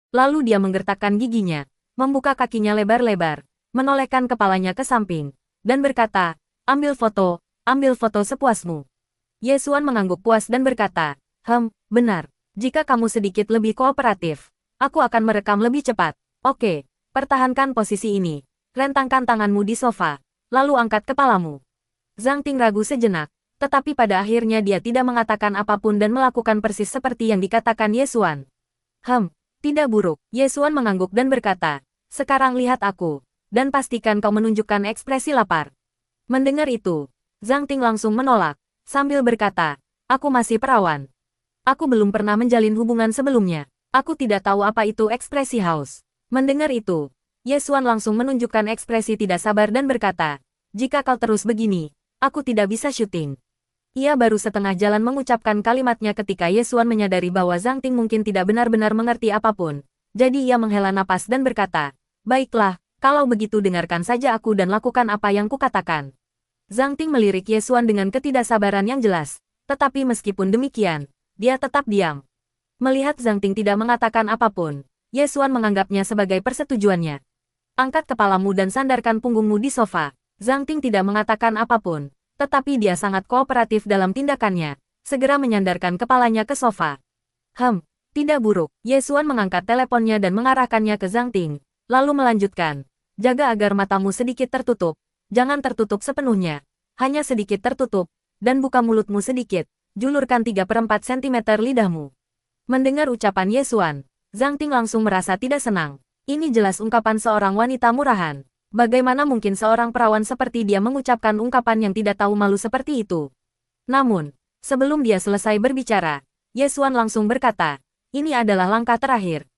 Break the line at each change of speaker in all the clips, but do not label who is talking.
Lalu dia menggertakkan giginya, membuka kakinya lebar-lebar, menolehkan kepalanya ke samping, dan berkata, ambil foto sepuasmu. Ye Xuan mengangguk puas dan berkata, benar. Jika kamu sedikit lebih kooperatif, aku akan merekam lebih cepat. Oke, pertahankan posisi ini. Rentangkan tanganmu di sofa, lalu angkat kepalamu. Zhang Ting ragu sejenak, tetapi pada akhirnya dia tidak mengatakan apapun dan melakukan persis seperti yang dikatakan Ye Xuan. Tidak buruk. Ye Xuan mengangguk dan berkata, sekarang lihat aku, dan pastikan kau menunjukkan ekspresi lapar. Mendengar itu, Zhang Ting langsung menolak, sambil berkata, aku masih perawan. Aku belum pernah menjalin hubungan sebelumnya. Aku tidak tahu apa itu ekspresi haus. Mendengar itu, Ye Xuan langsung menunjukkan ekspresi tidak sabar dan berkata, jika kau terus begini, aku tidak bisa syuting. Ia baru setengah jalan mengucapkan kalimatnya ketika Ye Xuan menyadari bahwa Zhang Ting mungkin tidak benar-benar mengerti apapun. Jadi ia menghela napas dan berkata, baiklah, kalau begitu dengarkan saja aku dan lakukan apa yang kukatakan. Zhang Ting melirik Ye Xuan dengan ketidaksabaran yang jelas, tetapi meskipun demikian, dia tetap diam. Melihat Zhang Ting tidak mengatakan apapun, Ye Xuan menganggapnya sebagai persetujuannya. Angkat kepalamu dan sandarkan punggungmu di sofa. Zhang Ting tidak mengatakan apapun, tetapi dia sangat kooperatif dalam tindakannya, segera menyandarkan kepalanya ke sofa. Tidak buruk. Ye Xuan mengangkat teleponnya dan mengarahkannya ke Zhang Ting, lalu melanjutkan, jaga agar matamu sedikit tertutup, jangan tertutup sepenuhnya, hanya sedikit tertutup, dan buka mulutmu sedikit. Julurkan 3/4 cm lidahmu. Mendengar ucapan Ye Xuan, Zhang Ting langsung merasa tidak senang. Ini jelas ungkapan seorang wanita murahan. Bagaimana mungkin seorang perawan seperti dia mengucapkan ungkapan yang tidak tahu malu seperti itu? Namun, sebelum dia selesai berbicara, Ye Xuan langsung berkata, ini adalah langkah terakhir.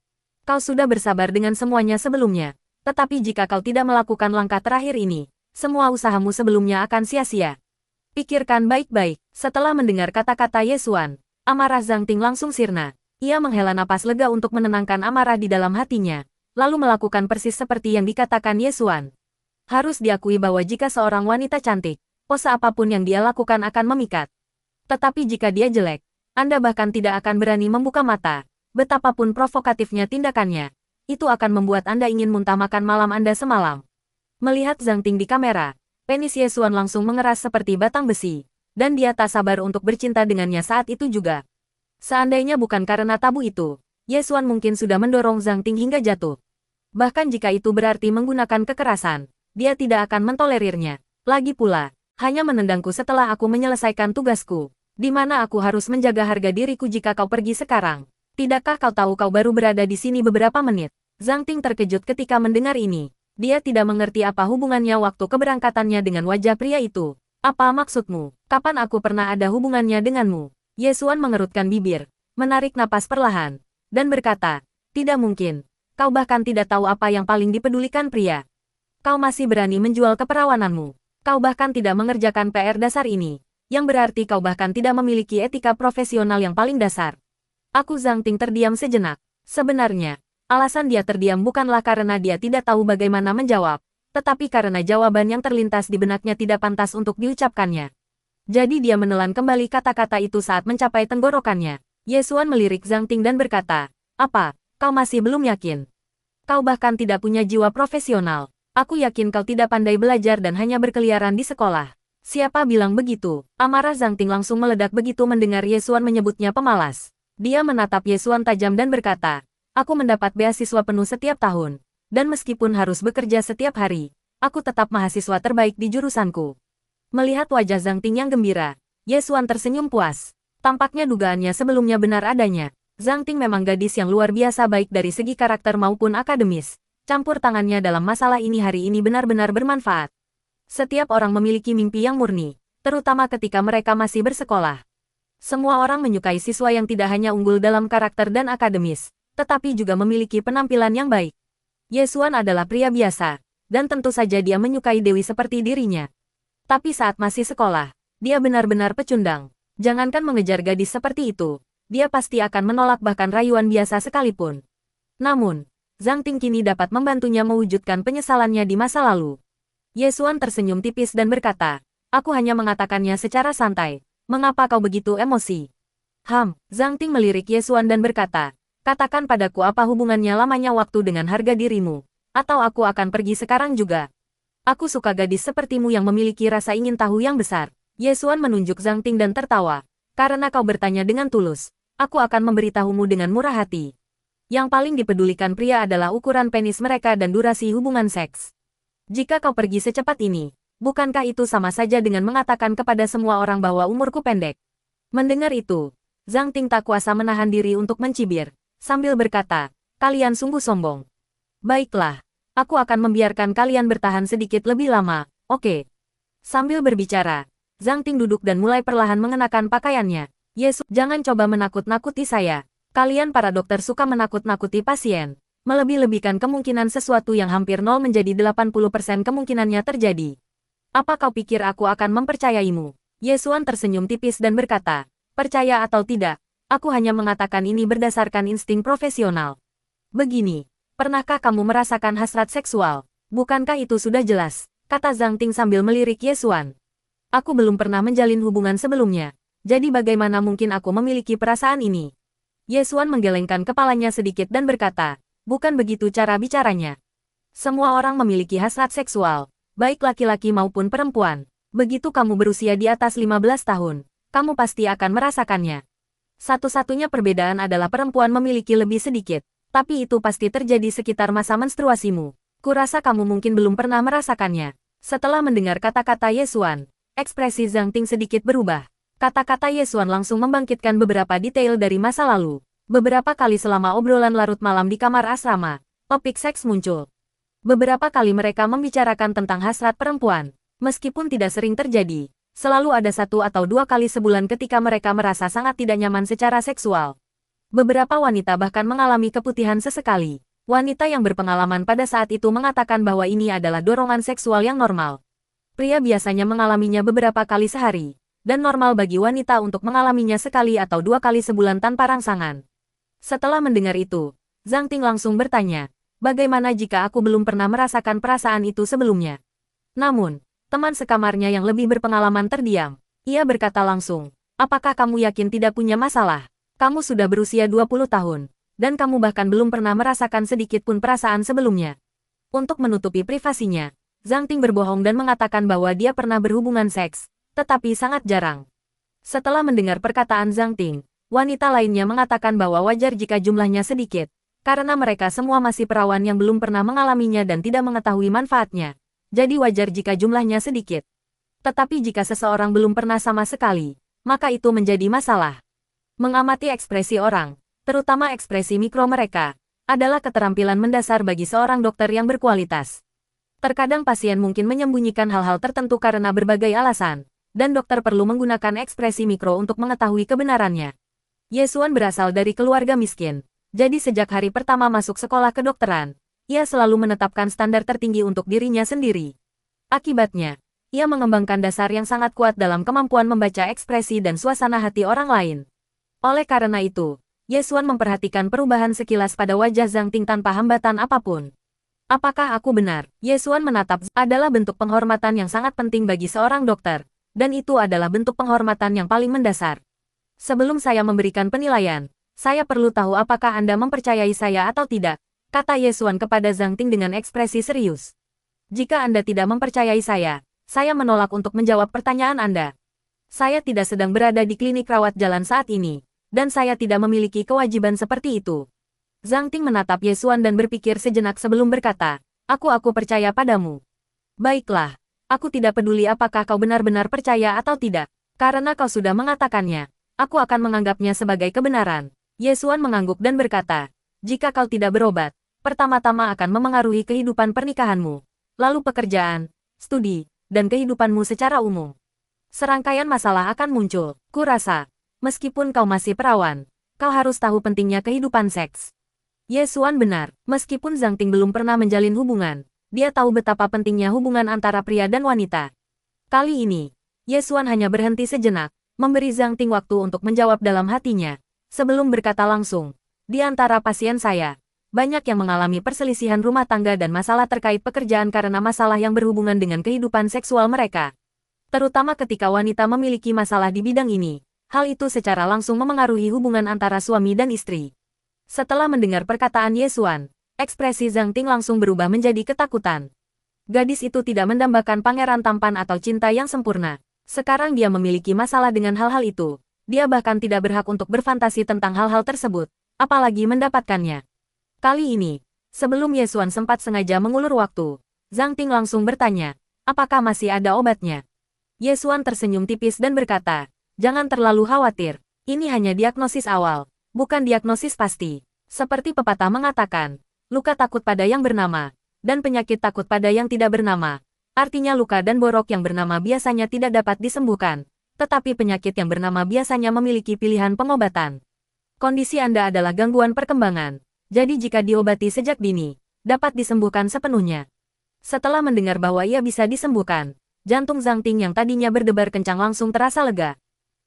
Kau sudah bersabar dengan semuanya sebelumnya, tetapi jika kau tidak melakukan langkah terakhir ini, semua usahamu sebelumnya akan sia-sia. Pikirkan baik-baik. Setelah mendengar kata-kata Ye Xuan, amarah Zhang Ting langsung sirna. Ia menghela napas lega untuk menenangkan amarah di dalam hatinya, lalu melakukan persis seperti yang dikatakan Ye Xuan. Harus diakui bahwa jika seorang wanita cantik, pose apapun yang dia lakukan akan memikat. Tetapi jika dia jelek, Anda bahkan tidak akan berani membuka mata. Betapapun provokatifnya tindakannya, itu akan membuat Anda ingin muntah makan malam Anda semalam. Melihat Zhang Ting di kamera, penis Ye Xuan langsung mengeras seperti batang besi, dan dia tak sabar untuk bercinta dengannya saat itu juga. Seandainya bukan karena tabu itu, Ye Xuan mungkin sudah mendorong Zhang Ting hingga jatuh. Bahkan jika itu berarti menggunakan kekerasan, dia tidak akan mentolerirnya. Lagi pula, hanya menendangku setelah aku menyelesaikan tugasku, di mana aku harus menjaga harga diriku jika kau pergi sekarang. Tidakkah kau tahu kau baru berada di sini beberapa menit? Zhang Ting terkejut ketika mendengar ini. Dia tidak mengerti apa hubungannya waktu keberangkatannya dengan wajah pria itu. Apa maksudmu? Kapan aku pernah ada hubungannya denganmu? Ye Xuan mengerutkan bibir, menarik napas perlahan, dan berkata, tidak mungkin. Kau bahkan tidak tahu apa yang paling dipedulikan pria. Kau masih berani menjual keperawananmu. Kau bahkan tidak mengerjakan PR dasar ini, yang berarti kau bahkan tidak memiliki etika profesional yang paling dasar. Aku Zhang Ting terdiam sejenak. Sebenarnya, alasan dia terdiam bukanlah karena dia tidak tahu bagaimana menjawab, tetapi karena jawaban yang terlintas di benaknya tidak pantas untuk diucapkannya. Jadi dia menelan kembali kata-kata itu saat mencapai tenggorokannya. Ye Xuan melirik Zhang Ting dan berkata, apa, kau masih belum yakin? Kau bahkan tidak punya jiwa profesional. Aku yakin kau tidak pandai belajar dan hanya berkeliaran di sekolah. Siapa bilang begitu? Amarah Zhang Ting langsung meledak begitu mendengar Ye Xuan menyebutnya pemalas. Dia menatap Ye Xuan tajam dan berkata, aku mendapat beasiswa penuh setiap tahun, dan meskipun harus bekerja setiap hari, aku tetap mahasiswa terbaik di jurusanku. Melihat wajah Zhang Ting yang gembira, Ye Xuan tersenyum puas. Tampaknya dugaannya sebelumnya benar adanya. Zhang Ting memang gadis yang luar biasa baik dari segi karakter maupun akademis. Campur tangannya dalam masalah ini hari ini benar-benar bermanfaat. Setiap orang memiliki mimpi yang murni, terutama ketika mereka masih bersekolah. Semua orang menyukai siswa yang tidak hanya unggul dalam karakter dan akademis, tetapi juga memiliki penampilan yang baik. Ye Xuan adalah pria biasa, dan tentu saja dia menyukai Dewi seperti dirinya. Tapi saat masih sekolah, dia benar-benar pecundang. Jangankan mengejar gadis seperti itu, dia pasti akan menolak bahkan rayuan biasa sekalipun. Namun, Zhang Ting kini dapat membantunya mewujudkan penyesalannya di masa lalu. Ye Xuan tersenyum tipis dan berkata, aku hanya mengatakannya secara santai. Mengapa kau begitu emosi? Zhang Ting melirik Ye Xuan dan berkata, Katakan padaku apa hubungannya lamanya waktu dengan harga dirimu. Atau aku akan pergi sekarang juga. Aku suka gadis sepertimu yang memiliki rasa ingin tahu yang besar. Ye Xuan menunjuk Zhang Ting dan tertawa. Karena kau bertanya dengan tulus, aku akan memberitahumu dengan murah hati. Yang paling dipedulikan pria adalah ukuran penis mereka dan durasi hubungan seks. Jika kau pergi secepat ini, bukankah itu sama saja dengan mengatakan kepada semua orang bahwa umurku pendek? Mendengar itu, Zhang Ting tak kuasa menahan diri untuk mencibir, sambil berkata, kalian sungguh sombong. Baiklah, aku akan membiarkan kalian bertahan sedikit lebih lama, oke? Sambil berbicara, Zhang Ting duduk dan mulai perlahan mengenakan pakaiannya. Yesus, jangan coba menakut-nakuti saya. Kalian para dokter suka menakut-nakuti pasien. Melebih-lebihkan kemungkinan sesuatu yang hampir nol menjadi 80% kemungkinannya terjadi. Apa kau pikir aku akan mempercayaimu? Ye Xuan tersenyum tipis dan berkata, percaya atau tidak, aku hanya mengatakan ini berdasarkan insting profesional. Begini, pernahkah kamu merasakan hasrat seksual? Bukankah itu sudah jelas? Kata Zhang Ting sambil melirik Ye Xuan. Aku belum pernah menjalin hubungan sebelumnya, jadi bagaimana mungkin aku memiliki perasaan ini? Ye Xuan menggelengkan kepalanya sedikit dan berkata, bukan begitu cara bicaranya. Semua orang memiliki hasrat seksual, baik laki-laki maupun perempuan. Begitu kamu berusia di atas 15 tahun, kamu pasti akan merasakannya. Satu-satunya perbedaan adalah perempuan memiliki lebih sedikit, tapi itu pasti terjadi sekitar masa menstruasimu. Kurasa kamu mungkin belum pernah merasakannya. Setelah mendengar kata-kata Ye Xuan, ekspresi Zhang Ting sedikit berubah. Kata-kata Ye Xuan langsung membangkitkan beberapa detail dari masa lalu. Beberapa kali selama obrolan larut malam di kamar asrama, topik seks muncul. Beberapa kali mereka membicarakan tentang hasrat perempuan. Meskipun tidak sering terjadi, selalu ada 1 atau 2 kali sebulan ketika mereka merasa sangat tidak nyaman secara seksual. Beberapa wanita bahkan mengalami keputihan sesekali. Wanita yang berpengalaman pada saat itu mengatakan bahwa ini adalah dorongan seksual yang normal. Pria biasanya mengalaminya beberapa kali sehari, dan normal bagi wanita untuk mengalaminya sekali atau 2 kali sebulan tanpa rangsangan. Setelah mendengar itu, Zhang Ting langsung bertanya, bagaimana jika aku belum pernah merasakan perasaan itu sebelumnya? Namun, teman sekamarnya yang lebih berpengalaman terdiam. Ia berkata langsung, apakah kamu yakin tidak punya masalah? Kamu sudah berusia 20 tahun, dan kamu bahkan belum pernah merasakan sedikit pun perasaan sebelumnya. Untuk menutupi privasinya, Zhang Ting berbohong dan mengatakan bahwa dia pernah berhubungan seks, tetapi sangat jarang. Setelah mendengar perkataan Zhang Ting, wanita lainnya mengatakan bahwa wajar jika jumlahnya sedikit, karena mereka semua masih perawan yang belum pernah mengalaminya dan tidak mengetahui manfaatnya. Jadi wajar jika jumlahnya sedikit. Tetapi jika seseorang belum pernah sama sekali, maka itu menjadi masalah. Mengamati ekspresi orang, terutama ekspresi mikro mereka, adalah keterampilan mendasar bagi seorang dokter yang berkualitas. Terkadang pasien mungkin menyembunyikan hal-hal tertentu karena berbagai alasan, dan dokter perlu menggunakan ekspresi mikro untuk mengetahui kebenarannya. Ye Xuan berasal dari keluarga miskin, jadi sejak hari pertama masuk sekolah kedokteran, ia selalu menetapkan standar tertinggi untuk dirinya sendiri. Akibatnya, ia mengembangkan dasar yang sangat kuat dalam kemampuan membaca ekspresi dan suasana hati orang lain. Oleh karena itu, Ye Xuan memperhatikan perubahan sekilas pada wajah Zhang Ting tanpa hambatan apapun. Apakah aku benar? Ye Xuan menatap adalah bentuk penghormatan yang sangat penting bagi seorang dokter, dan itu adalah bentuk penghormatan yang paling mendasar. Sebelum saya memberikan penilaian, saya perlu tahu apakah Anda mempercayai saya atau tidak, kata Ye Xuan kepada Zhang Ting dengan ekspresi serius. Jika Anda tidak mempercayai saya menolak untuk menjawab pertanyaan Anda. Saya tidak sedang berada di klinik rawat jalan saat ini, dan saya tidak memiliki kewajiban seperti itu. Zhang Ting menatap Ye Xuan dan berpikir sejenak sebelum berkata, aku percaya padamu. Baiklah, aku tidak peduli apakah kau benar-benar percaya atau tidak, karena kau sudah mengatakannya, aku akan menganggapnya sebagai kebenaran. Ye Xuan mengangguk dan berkata, jika kau tidak berobat, pertama-tama akan memengaruhi kehidupan pernikahanmu, lalu pekerjaan, studi, dan kehidupanmu secara umum. Serangkaian masalah akan muncul. Kurasa, meskipun kau masih perawan, kau harus tahu pentingnya kehidupan seks. Ye Xuan benar, meskipun Zhang Ting belum pernah menjalin hubungan, dia tahu betapa pentingnya hubungan antara pria dan wanita. Kali ini, Ye Xuan hanya berhenti sejenak, memberi Zhang Ting waktu untuk menjawab dalam hatinya, sebelum berkata langsung, di antara pasien saya, banyak yang mengalami perselisihan rumah tangga dan masalah terkait pekerjaan karena masalah yang berhubungan dengan kehidupan seksual mereka. Terutama ketika wanita memiliki masalah di bidang ini, hal itu secara langsung memengaruhi hubungan antara suami dan istri. Setelah mendengar perkataan Ye Xuan, ekspresi Zhang Ting langsung berubah menjadi ketakutan. Gadis itu tidak mendambakan pangeran tampan atau cinta yang sempurna. Sekarang dia memiliki masalah dengan hal-hal itu. Dia bahkan tidak berhak untuk berfantasi tentang hal-hal tersebut, apalagi mendapatkannya. Kali ini, sebelum Ye Xuan sempat sengaja mengulur waktu, Zhang Ting langsung bertanya, apakah masih ada obatnya? Ye Xuan tersenyum tipis dan berkata, jangan terlalu khawatir, ini hanya diagnosis awal, bukan diagnosis pasti. Seperti pepatah mengatakan, luka takut pada yang bernama, dan penyakit takut pada yang tidak bernama. Artinya luka dan borok yang bernama biasanya tidak dapat disembuhkan, tetapi penyakit yang bernama biasanya memiliki pilihan pengobatan. Kondisi Anda adalah gangguan perkembangan, jadi jika diobati sejak dini, dapat disembuhkan sepenuhnya. Setelah mendengar bahwa ia bisa disembuhkan, jantung Zhang Ting yang tadinya berdebar kencang langsung terasa lega.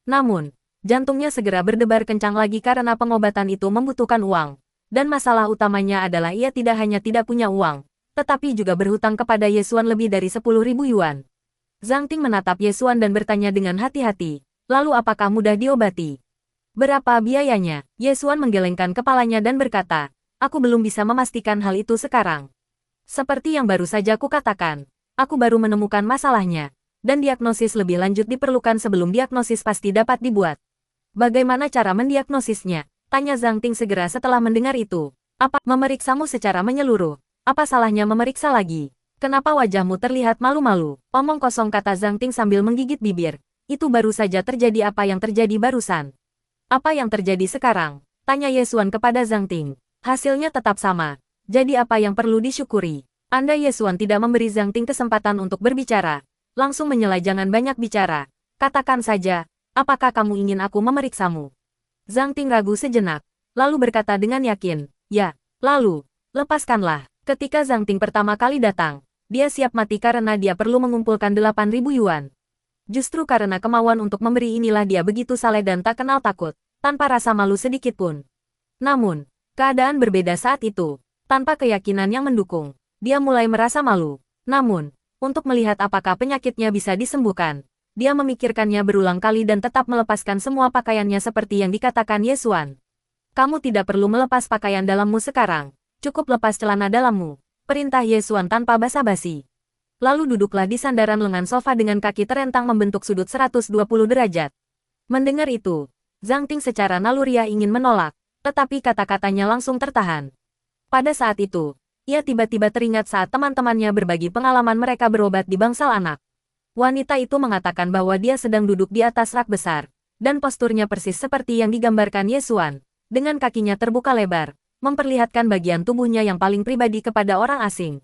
Namun, jantungnya segera berdebar kencang lagi karena pengobatan itu membutuhkan uang, dan masalah utamanya adalah ia tidak hanya tidak punya uang, tetapi juga berhutang kepada Ye Xuan lebih dari 10.000 yuan. Zhang Ting menatap Ye Xuan dan bertanya dengan hati-hati, lalu apakah mudah diobati? Berapa biayanya? Ye Xuan menggelengkan kepalanya dan berkata, aku belum bisa memastikan hal itu sekarang. Seperti yang baru saja kukatakan, aku baru menemukan masalahnya, dan diagnosis lebih lanjut diperlukan sebelum diagnosis pasti dapat dibuat. Bagaimana cara mendiagnosisnya? Tanya Zhang Ting segera setelah mendengar itu. Apa memeriksamu secara menyeluruh? Apa salahnya memeriksa lagi? Kenapa wajahmu terlihat malu-malu? Omong kosong, kata Zhang Ting sambil menggigit bibir. Itu baru saja terjadi. Apa yang terjadi barusan? Apa yang terjadi sekarang? Tanya Ye Xuan kepada Zhang Ting. Hasilnya tetap sama. Jadi apa yang perlu disyukuri? Anda Ye Xuan tidak memberi Zhang Ting kesempatan untuk berbicara. Langsung menyela, jangan banyak bicara. Katakan saja, apakah kamu ingin aku memeriksamu? Zhang Ting ragu sejenak, lalu berkata dengan yakin, ya, lalu, lepaskanlah. Ketika Zhang Ting pertama kali datang, dia siap mati karena dia perlu mengumpulkan 8.000 yuan. Justru karena kemauan untuk memberi inilah dia begitu saleh dan tak kenal takut, tanpa rasa malu sedikit pun. Namun, keadaan berbeda saat itu. Tanpa keyakinan yang mendukung, dia mulai merasa malu. Namun, untuk melihat apakah penyakitnya bisa disembuhkan, dia memikirkannya berulang kali dan tetap melepaskan semua pakaiannya seperti yang dikatakan Ye Xuan. Kamu tidak perlu melepas pakaian dalammu sekarang, cukup lepas celana dalammu, perintah Ye Xuan tanpa basa-basi. Lalu duduklah di sandaran lengan sofa dengan kaki terentang membentuk sudut 120 derajat. Mendengar itu, Zhang Ting secara naluriah ingin menolak, tetapi kata-katanya langsung tertahan. Pada saat itu, ia tiba-tiba teringat saat teman-temannya berbagi pengalaman mereka berobat di bangsal anak. Wanita itu mengatakan bahwa dia sedang duduk di atas rak besar, dan posturnya persis seperti yang digambarkan Ye Xuan, dengan kakinya terbuka lebar, memperlihatkan bagian tubuhnya yang paling pribadi kepada orang asing.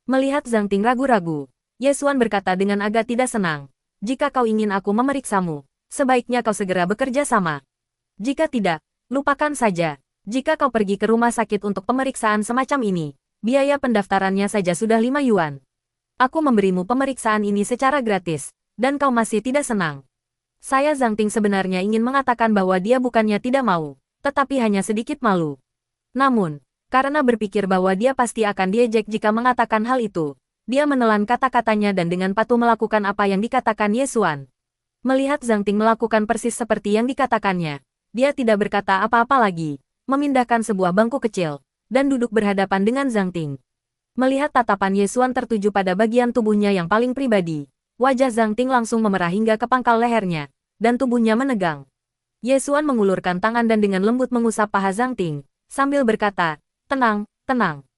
Melihat Zhang Ting ragu-ragu, Ye Xuan berkata dengan agak tidak senang, jika kau ingin aku memeriksamu, sebaiknya kau segera bekerja sama. Jika tidak, lupakan saja. Jika kau pergi ke rumah sakit untuk pemeriksaan semacam ini, biaya pendaftarannya saja sudah 5 yuan. Aku memberimu pemeriksaan ini secara gratis, dan kau masih tidak senang. Saya Zhang Ting sebenarnya ingin mengatakan bahwa dia bukannya tidak mau, tetapi hanya sedikit malu. Namun, karena berpikir bahwa dia pasti akan diejek jika mengatakan hal itu, dia menelan kata-katanya dan dengan patuh melakukan apa yang dikatakan Ye Xuan. Melihat Zhang Ting melakukan persis seperti yang dikatakannya, dia tidak berkata apa-apa lagi, memindahkan sebuah bangku kecil, dan duduk berhadapan dengan Zhang Ting. Melihat tatapan Ye Xuan tertuju pada bagian tubuhnya yang paling pribadi, wajah Zhang Ting langsung memerah hingga ke pangkal lehernya, dan tubuhnya menegang. Ye Xuan mengulurkan tangan dan dengan lembut mengusap paha Zhang Ting, sambil berkata, tenang, tenang.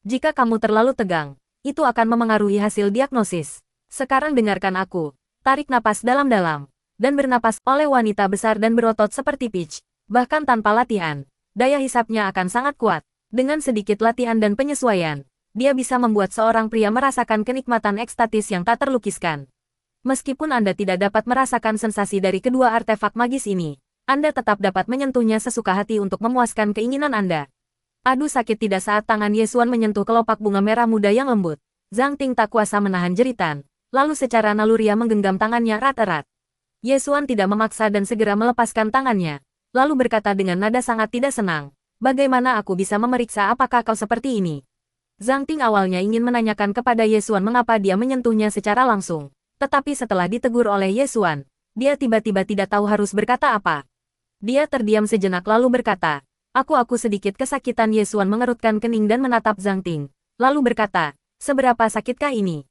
Jika kamu terlalu tegang, itu akan memengaruhi hasil diagnosis. Sekarang dengarkan aku, tarik napas dalam-dalam, dan bernapas. Oleh wanita besar dan berotot seperti Peach, bahkan tanpa latihan, daya hisapnya akan sangat kuat. Dengan sedikit latihan dan penyesuaian, dia bisa membuat seorang pria merasakan kenikmatan ekstatis yang tak terlukiskan. Meskipun Anda tidak dapat merasakan sensasi dari kedua artefak magis ini, Anda tetap dapat menyentuhnya sesuka hati untuk memuaskan keinginan Anda. Aduh, sakit tidak saat tangan Ye Xuan menyentuh kelopak bunga merah muda yang lembut. Zhang Ting tak kuasa menahan jeritan, lalu secara naluriah menggenggam tangannya erat-erat. Ye Xuan tidak memaksa dan segera melepaskan tangannya, lalu berkata dengan nada sangat tidak senang, bagaimana aku bisa memeriksa apakah kau seperti ini? Zhang Ting awalnya ingin menanyakan kepada Ye Xuan mengapa dia menyentuhnya secara langsung, tetapi setelah ditegur oleh Ye Xuan, dia tiba-tiba tidak tahu harus berkata apa. Dia terdiam sejenak lalu berkata, Aku sedikit kesakitan. Ye Xuan mengerutkan kening dan menatap Zhang Ting, lalu berkata, seberapa sakitkah ini?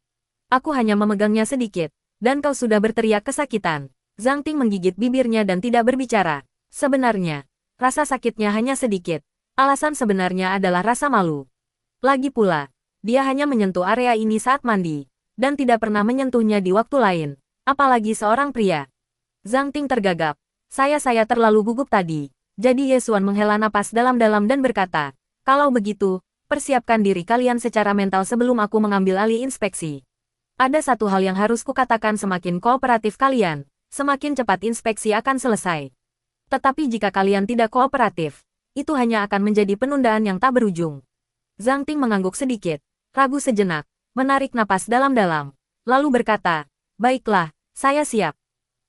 Aku hanya memegangnya sedikit, dan kau sudah berteriak kesakitan. Zhang Ting menggigit bibirnya dan tidak berbicara. Sebenarnya, rasa sakitnya hanya sedikit. Alasan sebenarnya adalah rasa malu. Lagi pula, dia hanya menyentuh area ini saat mandi, dan tidak pernah menyentuhnya di waktu lain, apalagi seorang pria. Zhang Ting tergagap. Saya terlalu gugup tadi. Jadi Ye Xuan menghela napas dalam-dalam dan berkata, kalau begitu, persiapkan diri kalian secara mental sebelum aku mengambil alih inspeksi. Ada satu hal yang harus kukatakan, semakin kooperatif kalian, semakin cepat inspeksi akan selesai. Tetapi jika kalian tidak kooperatif, itu hanya akan menjadi penundaan yang tak berujung. Zhang Ting mengangguk sedikit, ragu sejenak, menarik napas dalam-dalam, lalu berkata, baiklah, saya siap.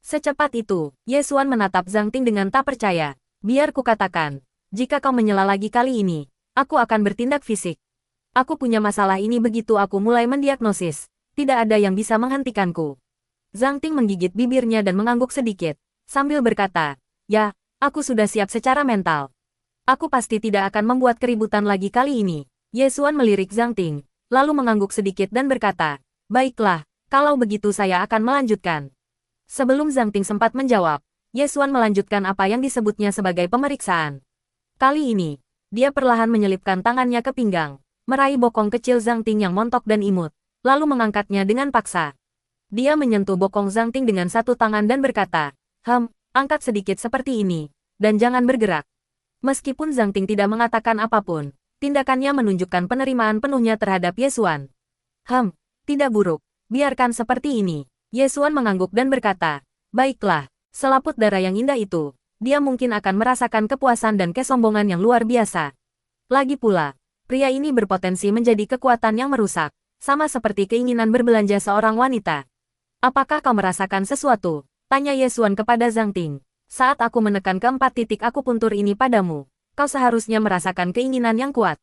Secepat itu, Ye Xuan menatap Zhang Ting dengan tak percaya. Biar kukatakan, jika kau menyela lagi kali ini, aku akan bertindak fisik. Aku punya masalah ini begitu aku mulai mendiagnosis. Tidak ada yang bisa menghentikanku. Zhang Ting menggigit bibirnya dan mengangguk sedikit, sambil berkata, ya, aku sudah siap secara mental. Aku pasti tidak akan membuat keributan lagi kali ini. Ye Xuan melirik Zhang Ting, lalu mengangguk sedikit dan berkata, baiklah, kalau begitu saya akan melanjutkan. Sebelum Zhang Ting sempat menjawab, Ye Xuan melanjutkan apa yang disebutnya sebagai pemeriksaan. Kali ini, dia perlahan menyelipkan tangannya ke pinggang, meraih bokong kecil Zhang Ting yang montok dan imut, lalu mengangkatnya dengan paksa. Dia menyentuh bokong Zhang Ting dengan satu tangan dan berkata, angkat sedikit seperti ini, dan jangan bergerak. Meskipun Zhang Ting tidak mengatakan apapun, tindakannya menunjukkan penerimaan penuhnya terhadap Ye Xuan. Tidak buruk, biarkan seperti ini. Ye Xuan mengangguk dan berkata, baiklah. Selaput darah yang indah itu, dia mungkin akan merasakan kepuasan dan kesombongan yang luar biasa. Lagi pula, pria ini berpotensi menjadi kekuatan yang merusak, sama seperti keinginan berbelanja seorang wanita. Apakah kau merasakan sesuatu? Tanya Ye Xuan kepada Zhang Ting. Saat aku menekan keempat titik akupuntur ini padamu, kau seharusnya merasakan keinginan yang kuat.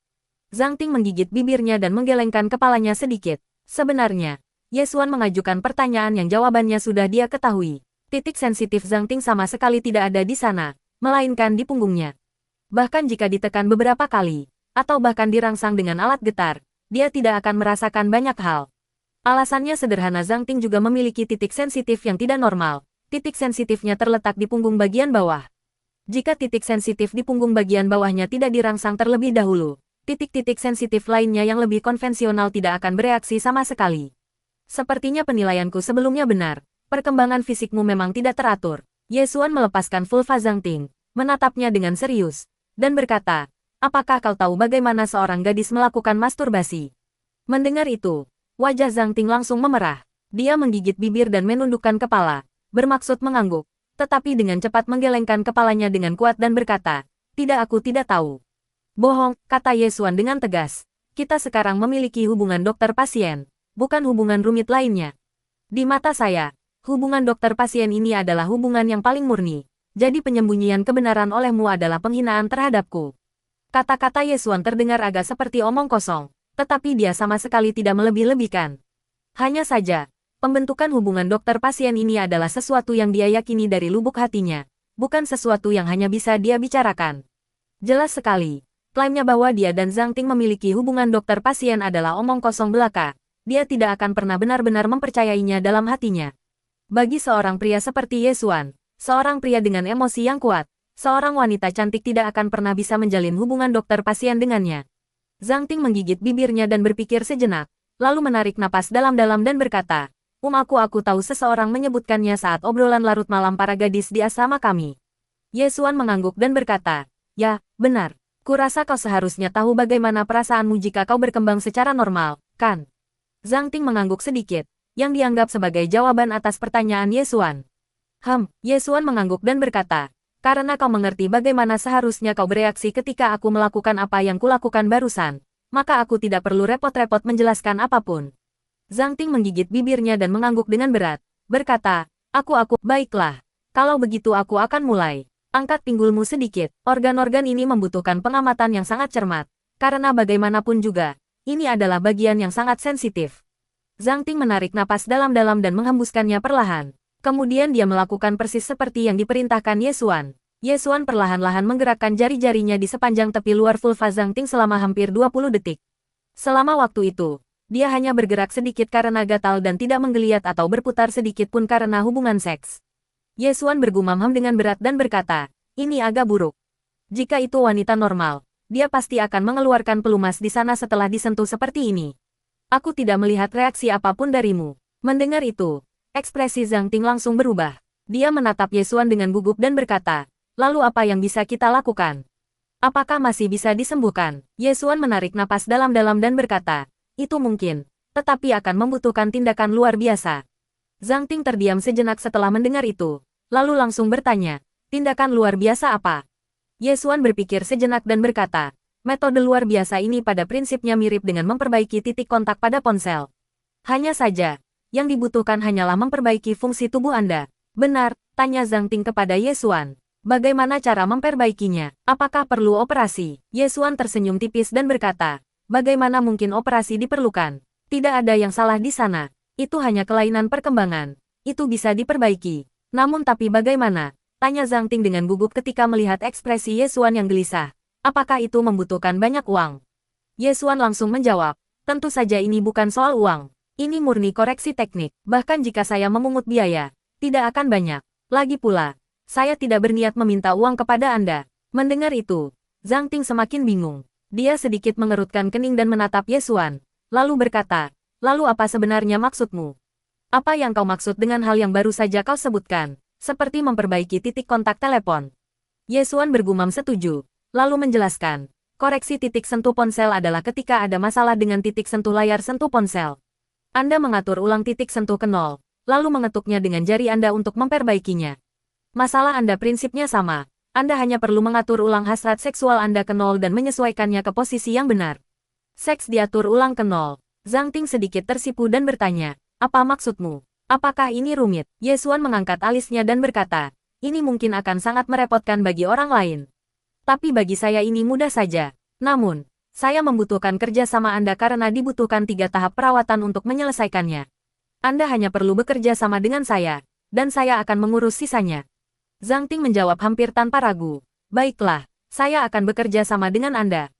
Zhang Ting menggigit bibirnya dan menggelengkan kepalanya sedikit. Sebenarnya, Ye Xuan mengajukan pertanyaan yang jawabannya sudah dia ketahui. Titik sensitif Zhang Ting sama sekali tidak ada di sana, melainkan di punggungnya. Bahkan jika ditekan beberapa kali, atau bahkan dirangsang dengan alat getar, dia tidak akan merasakan banyak hal. Alasannya sederhana, Zhang Ting juga memiliki titik sensitif yang tidak normal. Titik sensitifnya terletak di punggung bagian bawah. Jika titik sensitif di punggung bagian bawahnya tidak dirangsang terlebih dahulu, titik-titik sensitif lainnya yang lebih konvensional tidak akan bereaksi sama sekali. Sepertinya penilaianku sebelumnya benar. Perkembangan fisikmu memang tidak teratur. Ye Xuan melepaskan vulva Zhang Ting, menatapnya dengan serius, dan berkata, apakah kau tahu bagaimana seorang gadis melakukan masturbasi? Mendengar itu, wajah Zhang Ting langsung memerah. Dia menggigit bibir dan menundukkan kepala, bermaksud mengangguk, tetapi dengan cepat menggelengkan kepalanya dengan kuat dan berkata, aku tidak tahu. Bohong, kata Ye Xuan dengan tegas. Kita sekarang memiliki hubungan dokter-pasien, bukan hubungan rumit lainnya. Di mata saya, hubungan dokter-pasien ini adalah hubungan yang paling murni. Jadi penyembunyian kebenaran olehmu adalah penghinaan terhadapku. Kata-kata Ye Xuan terdengar agak seperti omong kosong, tetapi dia sama sekali tidak melebih-lebihkan. Hanya saja, pembentukan hubungan dokter-pasien ini adalah sesuatu yang dia yakini dari lubuk hatinya, bukan sesuatu yang hanya bisa dia bicarakan. Jelas sekali, klaimnya bahwa dia dan Zhang Ting memiliki hubungan dokter-pasien adalah omong kosong belaka. Dia tidak akan pernah benar-benar mempercayainya dalam hatinya. Bagi seorang pria seperti Ye Xuan, seorang pria dengan emosi yang kuat, seorang wanita cantik tidak akan pernah bisa menjalin hubungan dokter-pasien dengannya. Zhang Ting menggigit bibirnya dan berpikir sejenak, lalu menarik napas dalam-dalam dan berkata, aku tahu seseorang menyebutkannya saat obrolan larut malam para gadis di asrama kami. Ye Xuan mengangguk dan berkata, ya, benar. Kurasa kau seharusnya tahu bagaimana perasaanmu jika kau berkembang secara normal, kan? Zhang Ting mengangguk sedikit, yang dianggap sebagai jawaban atas pertanyaan Ye Xuan. Ye Xuan mengangguk dan berkata, karena kau mengerti bagaimana seharusnya kau bereaksi ketika aku melakukan apa yang kulakukan barusan, maka aku tidak perlu repot-repot menjelaskan apapun. Zhang Ting menggigit bibirnya dan mengangguk dengan berat, berkata, baiklah. Kalau begitu aku akan mulai. Angkat pinggulmu sedikit. Organ-organ ini membutuhkan pengamatan yang sangat cermat, karena bagaimanapun juga, ini adalah bagian yang sangat sensitif. Zhang Ting menarik napas dalam-dalam dan menghembuskannya perlahan. Kemudian dia melakukan persis seperti yang diperintahkan Ye Xuan. Ye Xuan perlahan-lahan menggerakkan jari-jarinya di sepanjang tepi luar vulva Zhang Ting selama hampir 20 detik. Selama waktu itu, dia hanya bergerak sedikit karena gatal dan tidak menggeliat atau berputar sedikit pun karena hubungan seks. Ye Xuan bergumam dengan berat dan berkata, ini agak buruk. Jika itu wanita normal, dia pasti akan mengeluarkan pelumas di sana setelah disentuh seperti ini. Aku tidak melihat reaksi apapun darimu. Mendengar itu, ekspresi Zhang Ting langsung berubah. Dia menatap Ye Xuan dengan gugup dan berkata, lalu apa yang bisa kita lakukan? Apakah masih bisa disembuhkan? Ye Xuan menarik napas dalam-dalam dan berkata, itu mungkin, tetapi akan membutuhkan tindakan luar biasa. Zhang Ting terdiam sejenak setelah mendengar itu, lalu langsung bertanya, tindakan luar biasa apa? Ye Xuan berpikir sejenak dan berkata, metode luar biasa ini pada prinsipnya mirip dengan memperbaiki titik kontak pada ponsel. Hanya saja, yang dibutuhkan hanyalah memperbaiki fungsi tubuh Anda. Benar, tanya Zhang Ting kepada Ye Xuan. Bagaimana cara memperbaikinya? Apakah perlu operasi? Ye Xuan tersenyum tipis dan berkata, bagaimana mungkin operasi diperlukan? Tidak ada yang salah di sana. Itu hanya kelainan perkembangan. Itu bisa diperbaiki. Namun tapi bagaimana? Tanya Zhang Ting dengan gugup ketika melihat ekspresi Ye Xuan yang gelisah. Apakah itu membutuhkan banyak uang? Ye Xuan langsung menjawab, tentu saja ini bukan soal uang. Ini murni koreksi teknik. Bahkan jika saya memungut biaya, tidak akan banyak. Lagi pula, saya tidak berniat meminta uang kepada Anda. Mendengar itu, Zhang Ting semakin bingung. Dia sedikit mengerutkan kening dan menatap Ye Xuan, lalu berkata, lalu apa sebenarnya maksudmu? Apa yang kau maksud dengan hal yang baru saja kau sebutkan, seperti memperbaiki titik kontak telepon? Ye Xuan bergumam setuju, lalu menjelaskan, koreksi titik sentuh ponsel adalah ketika ada masalah dengan titik sentuh layar sentuh ponsel. Anda mengatur ulang titik sentuh ke nol, lalu mengetuknya dengan jari Anda untuk memperbaikinya. Masalah Anda prinsipnya sama. Anda hanya perlu mengatur ulang hasrat seksual Anda ke nol dan menyesuaikannya ke posisi yang benar. Seks diatur ulang ke nol. Zhang Ting sedikit tersipu dan bertanya, apa maksudmu? Apakah ini rumit? Ye Xuan mengangkat alisnya dan berkata, ini mungkin akan sangat merepotkan bagi orang lain. Tapi bagi saya ini mudah saja. Namun, saya membutuhkan kerja sama Anda karena dibutuhkan 3 tahap perawatan untuk menyelesaikannya. Anda hanya perlu bekerja sama dengan saya, dan saya akan mengurus sisanya. Zhang Ting menjawab hampir tanpa ragu. Baiklah, saya akan bekerja sama dengan Anda.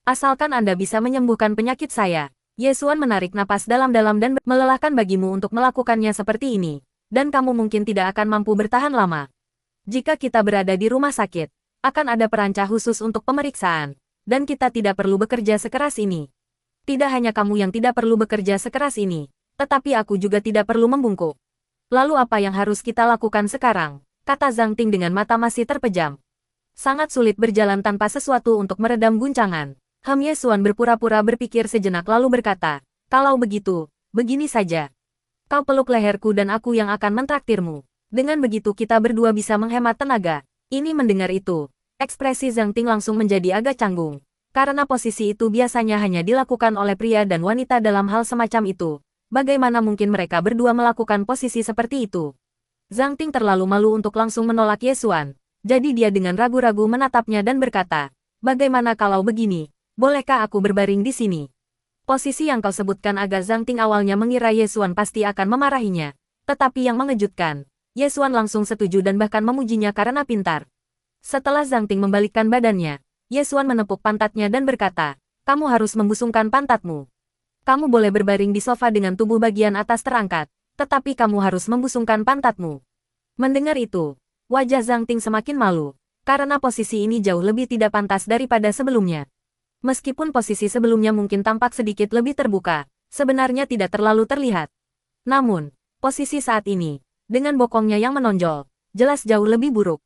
Asalkan Anda bisa menyembuhkan penyakit saya. Ye Xuan menarik napas dalam-dalam dan melelahkan bagimu untuk melakukannya seperti ini. Dan kamu mungkin tidak akan mampu bertahan lama. Jika kita berada di rumah sakit, akan ada perancah khusus untuk pemeriksaan. Dan kita tidak perlu bekerja sekeras ini. Tidak hanya kamu yang tidak perlu bekerja sekeras ini, tetapi aku juga tidak perlu membungkuk. Lalu apa yang harus kita lakukan sekarang? Kata Zhang Ting dengan mata masih terpejam. Sangat sulit berjalan tanpa sesuatu untuk meredam guncangan. Ye Xuan berpura-pura berpikir sejenak lalu berkata, kalau begitu, begini saja. Kau peluk leherku dan aku yang akan mentraktirmu. Dengan begitu kita berdua bisa menghemat tenaga. Ini mendengar itu, ekspresi Zhang Ting langsung menjadi agak canggung. Karena posisi itu biasanya hanya dilakukan oleh pria dan wanita dalam hal semacam itu. Bagaimana mungkin mereka berdua melakukan posisi seperti itu? Zhang Ting terlalu malu untuk langsung menolak Ye Xuan. Jadi dia dengan ragu-ragu menatapnya dan berkata, bagaimana kalau begini? Bolehkah aku berbaring di sini? Posisi yang kau sebutkan agak. Zhang Ting awalnya mengira Ye Xuan pasti akan memarahinya. Tetapi yang mengejutkan, Ye Xuan langsung setuju dan bahkan memujinya karena pintar. Setelah Zhang Ting membalikkan badannya, Ye Xuan menepuk pantatnya dan berkata, kamu harus membusungkan pantatmu. Kamu boleh berbaring di sofa dengan tubuh bagian atas terangkat. Tetapi kamu harus membusungkan pantatmu. Mendengar itu, wajah Zhang Ting semakin malu, karena posisi ini jauh lebih tidak pantas daripada sebelumnya. Meskipun posisi sebelumnya mungkin tampak sedikit lebih terbuka, sebenarnya tidak terlalu terlihat. Namun, posisi saat ini, dengan bokongnya yang menonjol, jelas jauh lebih buruk.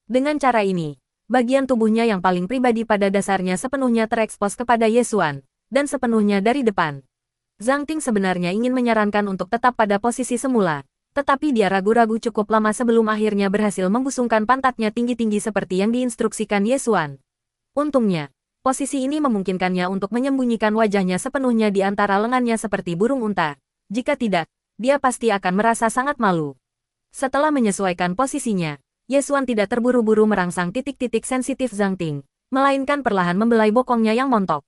Dengan cara ini, bagian tubuhnya yang paling pribadi pada dasarnya sepenuhnya terekspos kepada Ye Xuan, dan sepenuhnya dari depan. Zhang Ting sebenarnya ingin menyarankan untuk tetap pada posisi semula, tetapi dia ragu-ragu cukup lama sebelum akhirnya berhasil membusungkan pantatnya tinggi-tinggi seperti yang diinstruksikan Ye Xuan. Untungnya, posisi ini memungkinkannya untuk menyembunyikan wajahnya sepenuhnya di antara lengannya seperti burung unta. Jika tidak, dia pasti akan merasa sangat malu. Setelah menyesuaikan posisinya, Ye Xuan tidak terburu-buru merangsang titik-titik sensitif Zhang Ting, melainkan perlahan membelai bokongnya yang montok.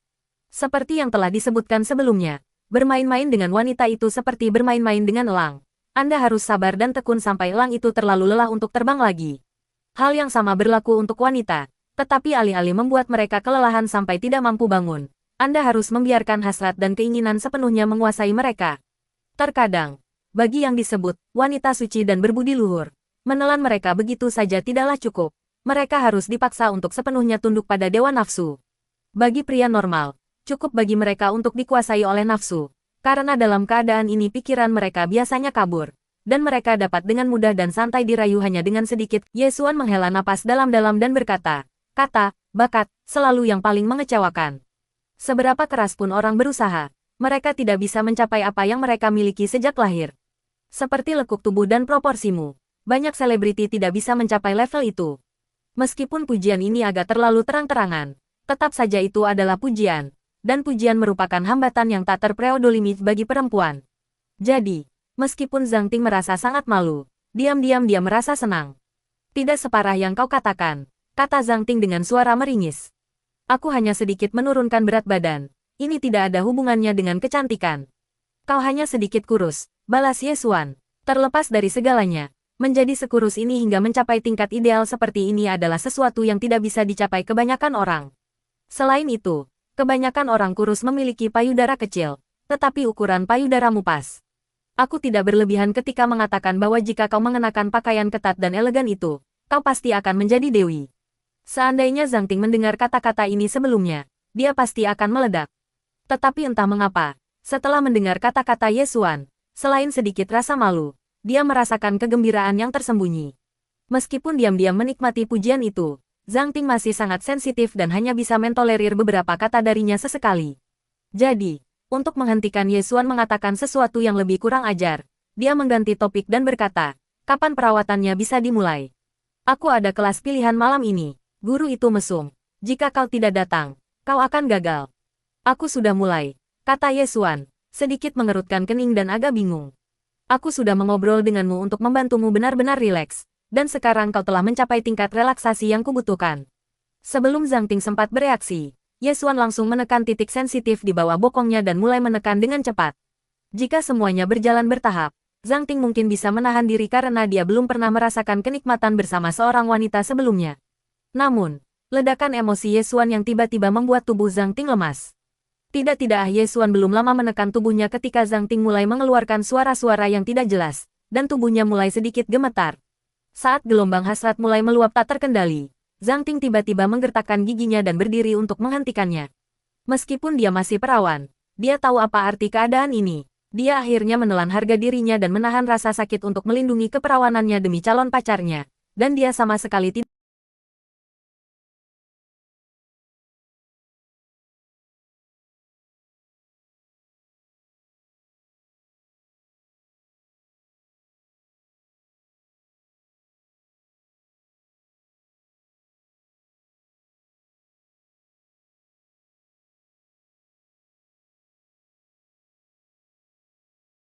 Seperti yang telah disebutkan sebelumnya, bermain-main dengan wanita itu seperti bermain-main dengan elang. Anda harus sabar dan tekun sampai elang itu terlalu lelah untuk terbang lagi. Hal yang sama berlaku untuk wanita, tetapi alih-alih membuat mereka kelelahan sampai tidak mampu bangun, Anda harus membiarkan hasrat dan keinginan sepenuhnya menguasai mereka. Terkadang, bagi yang disebut wanita suci dan berbudi luhur, menelan mereka begitu saja tidaklah cukup. Mereka harus dipaksa untuk sepenuhnya tunduk pada dewa nafsu. Bagi pria normal, cukup bagi mereka untuk dikuasai oleh nafsu, karena dalam keadaan ini pikiran mereka biasanya kabur, dan mereka dapat dengan mudah dan santai dirayu hanya dengan sedikit. Yesuan menghela napas dalam-dalam dan berkata, kata, bakat, selalu yang paling mengecewakan. Seberapa keras pun orang berusaha, mereka tidak bisa mencapai apa yang mereka miliki sejak lahir. Seperti lekuk tubuh dan proporsimu, banyak selebriti tidak bisa mencapai level itu. Meskipun pujian ini agak terlalu terang-terangan, tetap saja itu adalah pujian, dan pujian merupakan hambatan yang tak terpreodolimit bagi perempuan. Jadi, meskipun Zhang Ting merasa sangat malu, diam-diam dia merasa senang. Tidak separah yang kau katakan, kata Zhang Ting dengan suara meringis. Aku hanya sedikit menurunkan berat badan, ini tidak ada hubungannya dengan kecantikan. Kau hanya sedikit kurus, balas Yesuan. Terlepas dari segalanya, menjadi sekurus ini hingga mencapai tingkat ideal seperti ini adalah sesuatu yang tidak bisa dicapai kebanyakan orang. Selain itu, kebanyakan orang kurus memiliki payudara kecil, tetapi ukuran payudaramu pas. Aku tidak berlebihan ketika mengatakan bahwa jika kau mengenakan pakaian ketat dan elegan itu, kau pasti akan menjadi dewi. Seandainya Zhang Ting mendengar kata-kata ini sebelumnya, dia pasti akan meledak. Tetapi entah mengapa, setelah mendengar kata-kata Yesuan, selain sedikit rasa malu, dia merasakan kegembiraan yang tersembunyi. Meskipun diam-diam menikmati pujian itu, Zhang Ting masih sangat sensitif dan hanya bisa mentolerir beberapa kata darinya sesekali. Jadi, untuk menghentikan Yesuan mengatakan sesuatu yang lebih kurang ajar, dia mengganti topik dan berkata, kapan perawatannya bisa dimulai? Aku ada kelas pilihan malam ini. Guru itu mesum. Jika kau tidak datang, kau akan gagal. Aku sudah mulai, kata Yesuan, sedikit mengerutkan kening dan agak bingung. Aku sudah mengobrol denganmu untuk membantumu benar-benar rileks, dan sekarang kau telah mencapai tingkat relaksasi yang kubutuhkan. Sebelum Zhang Ting sempat bereaksi, Yesuan langsung menekan titik sensitif di bawah bokongnya dan mulai menekan dengan cepat. Jika semuanya berjalan bertahap, Zhang Ting mungkin bisa menahan diri karena dia belum pernah merasakan kenikmatan bersama seorang wanita sebelumnya. Namun, ledakan emosi Yesuan yang tiba-tiba membuat tubuh Zhang Ting lemas. Tidak-tidak Yesuan belum lama menekan tubuhnya ketika Zhang Ting mulai mengeluarkan suara-suara yang tidak jelas, dan tubuhnya mulai sedikit gemetar. Saat gelombang hasrat mulai meluap tak terkendali, Zhang Ting tiba-tiba menggertakkan giginya dan berdiri untuk menghentikannya. Meskipun dia masih perawan, dia tahu apa arti keadaan ini. Dia akhirnya menelan harga dirinya dan menahan rasa sakit untuk melindungi keperawanannya demi calon pacarnya, dan dia sama sekali tidak